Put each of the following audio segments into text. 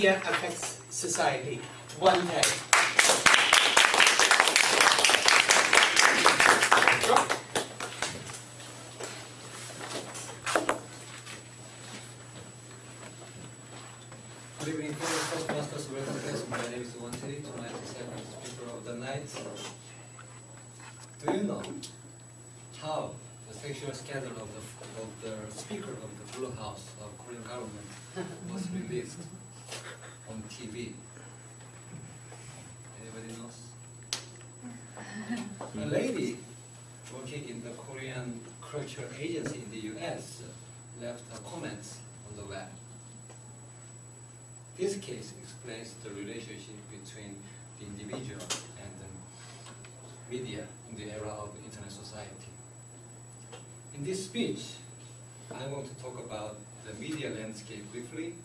Media affects society. One day. Good evening, fellow Toastmasters. Welcome class. My name is Wanteri, tonight's second speaker of the night. Do you know how the sexual scandal of the speaker of the Blue House of Korean government was released on TV? Anybody knows? A lady working in the Korean Culture Agency in the US left her comments on the web. This case explains the relationship between the individual and the media in the era of the internet society. In this speech, I want to talk about the media landscape briefly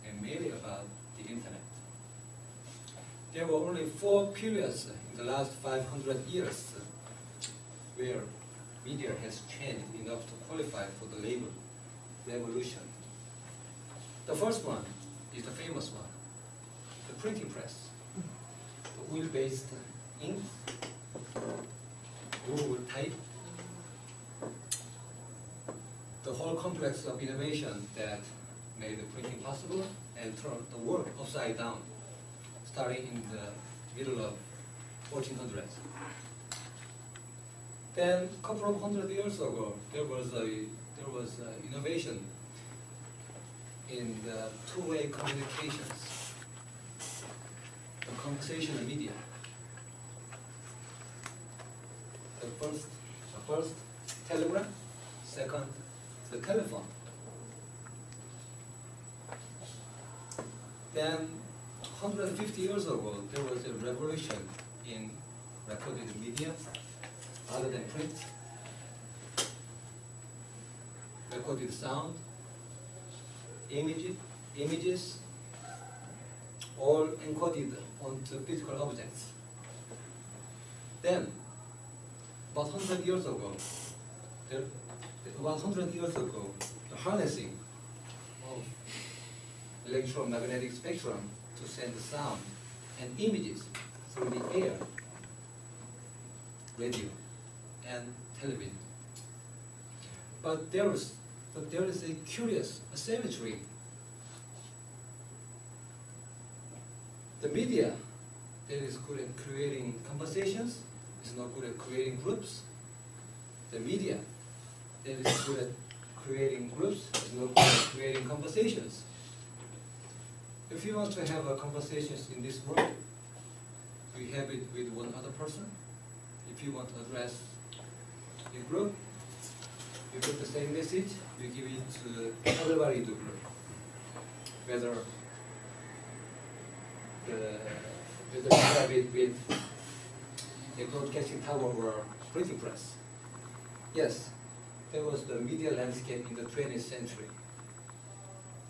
and mainly about the internet. There were only 4 periods in the last 500 years where media has changed enough to qualify for the label revolution. The first one is the famous one, the printing press, the oil-based ink, Google type, the whole complex of innovation that made the printing possible and turned the world upside down, starting in the middle of 1400s. Then, a couple of hundred years ago, there was innovation in the two-way communications, the conversational media. The first telegram, second the telephone. Then 150 years ago, there was a revolution in recorded media other than print, recorded sound, images, all encoded onto physical objects. Then, about 100 years ago, the harnessing of electromagnetic spectrum to send sound and images through the air, radio, and television. But there is a curious asymmetry. The media that is good at creating conversations is not good at creating groups. The media that is good at creating groups is not good at creating conversations. If you want to have a conversations in this world, you have it with one other person. If you want to address a group, you get the same message, you give it to everybody in the group. Whether you have it with a broadcasting tower or printing press. Yes, there was the media landscape in the 20th century.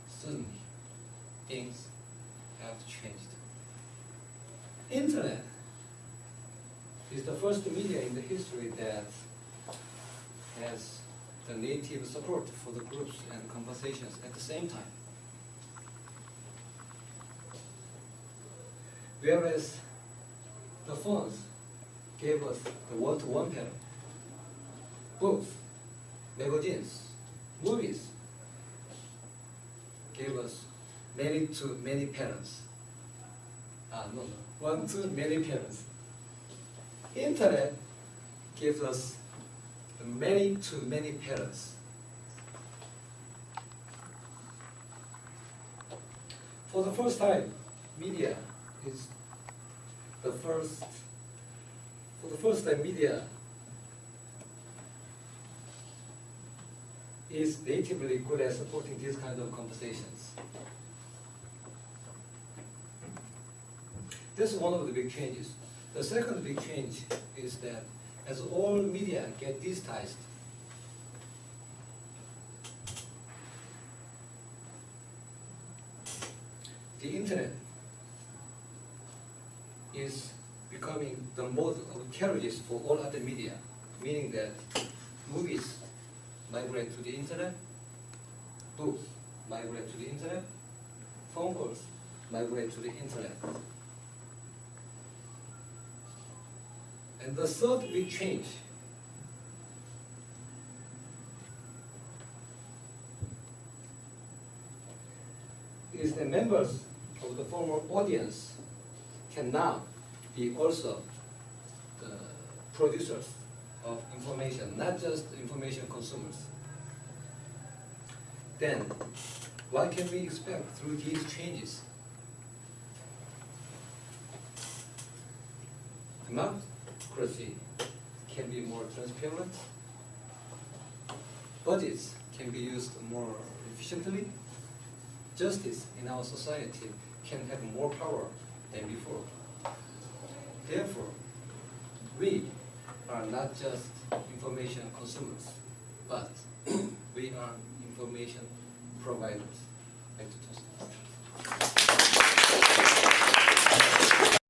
Suddenly, things have changed. Internet is the first media in the history that has the native support for the groups and conversations at the same time. Whereas the phones gave us the one-to-one pattern, books, magazines, movies gave us many-to-many patterns. One-to-many patterns. Internet gives us many-to-many patterns. For the first time, media is for the first time media is natively good at supporting these kinds of conversations. This is one of the big changes. The second big change is that as all media get digitized, the internet is becoming the mode of carriages for all other media, meaning that movies migrate to the internet, books migrate to the internet, phone calls migrate to the internet. And the third big change is that members of the former audience can now be also the producers of information, not just information consumers. Then, what can we expect through these changes? Democracy can be more transparent, budgets can be used more efficiently, justice in our society can have more power than before. Therefore, we are not just information consumers, but we are information providers. Thank you.